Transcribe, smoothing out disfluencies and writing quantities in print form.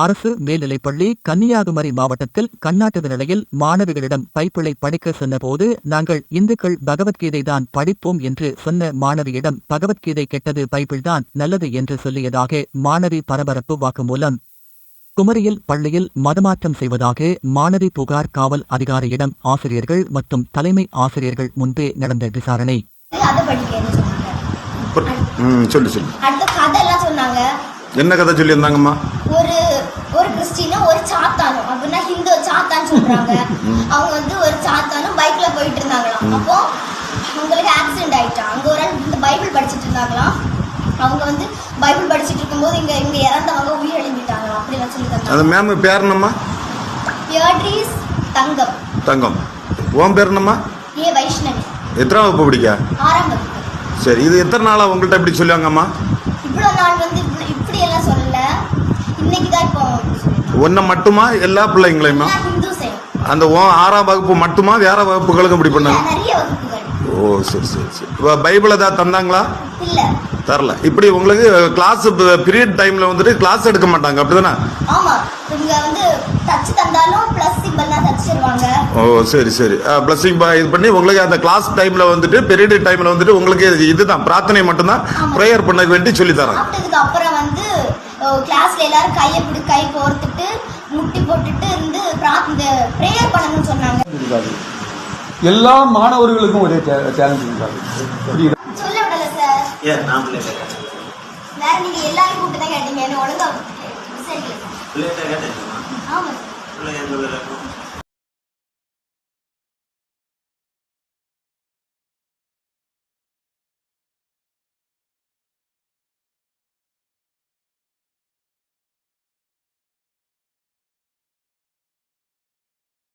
அரசு மேல்நிலைப்பள்ளி கன்னியாகுமரி மாவட்டத்தில் கர்நாடக நிலையில் மாணவிகளிடம் பைபிளை படிக்க சொன்னபோது நாங்கள் இந்துக்கள் பகவத்கீதை தான் படிப்போம் என்று சொன்ன மாணவியிடம் பகவத்கீதை கெட்டது பைபிள் தான் நல்லது என்று சொல்லியதாக மாணவி பரபரப்பு வாக்குமூலம். குமரியில் பள்ளியில் மதமாற்றம் செய்வதாக மாணவி புகார் காவல் அதிகாரியிடம் ஆசிரியர்கள் மற்றும் தலைமை ஆசிரியர்கள் முன்பே நடந்த விசாரணை. என்ன கதை சொல்லி இருந்தாங்கம்மா? ஒரு கிறிஸ்டினும் ஒரு சாத்தானும் அப்படின்னா ஹிந்து சாத்தான் சொல்றாங்க. அவங்க வந்து ஒரு சாத்தானும் பைக்ல போயிட்டு இருந்தாங்களாம். அப்போ அவங்களுக்கு ஆக்சிடென்ட் ஆயிட்டான். அங்க ஒரு இந்த பைபிள் படிச்சுட்டு இருந்தாங்களாம். அவங்க வந்து பைபிள் படிச்சுட்டு இருக்கும்போது இங்க இறந்தவங்க உயிரிழந்துட்டாங்களாம். அப்படி சொல்லி தந்தாங்க. அந்த மேம் பேர் என்னம்மா? பியட்ரிஸ் தங்கம். தங்கம். உன் பேர் என்னம்மா? ஏ வைஷ்ணவி. எத்தனை வகுப்பு படிக்க? 6ஆம் வகுப்பு. சரி, இது எத்தனை நாளா உங்கள்கிட்ட இப்படி சொல்லுவாங்கம்மா? இவ்வளவு நாள் வந்து இப்படி எல்லாம் சொல்லல. இன்னைக்குதான் இப்போ ஒன்ன மட்டுமா எல்லா பிள்ளைங்களையுமா? அந்த 6ஆம் வகுப்பு மட்டுமா வேற வகுப்புகளுக்கும் இப்படி பண்ணாங்க? நிறைய வகுப்புகள். ஓ சரி சரி சரி. பைபிள் ஏதாவது தந்தாங்களா? இல்ல தரல. இப்படி உங்களுக்கு கிளாஸ் பீரியட் டைம்ல வந்துட்டு கிளாஸ் எடுக்க மாட்டாங்க அப்படிதானே? ஆமா, இங்க வந்து டச் தந்தாலும் பிளஸ் சிம்பல் தான் தச்சிடுவாங்க. ஓ சரி சரி. பிளஸ் சிம்பல் இது பண்ணி உங்களுக்கு அந்த கிளாஸ் டைம்ல வந்துட்டு பீரியட் டைம்ல வந்துட்டு உங்களுக்கு இதுதான் பிரார்த்தனை மட்டும்தான் பிரேயர் பண்ண வேண்டி சொல்லி தராங்க. அதுக்கு அப்புறம் வந்து கிளாஸ்ல எல்லாரும் கை கோர்த்துட்டு முட்டி போட்டுட்டு இருந்து பிரேயர் பண்ணணும்னு சொன்னாங்க. எல்லா மாணவர்களுக்கும் ஒரே சேலஞ்ச் இருக்காது. சொல்ல விடல சார். வேற நீங்க எல்லாரும் கூப்பிட்டு தான் கேட்டீங்க. ஒழுங்கா சரி. ஆமா.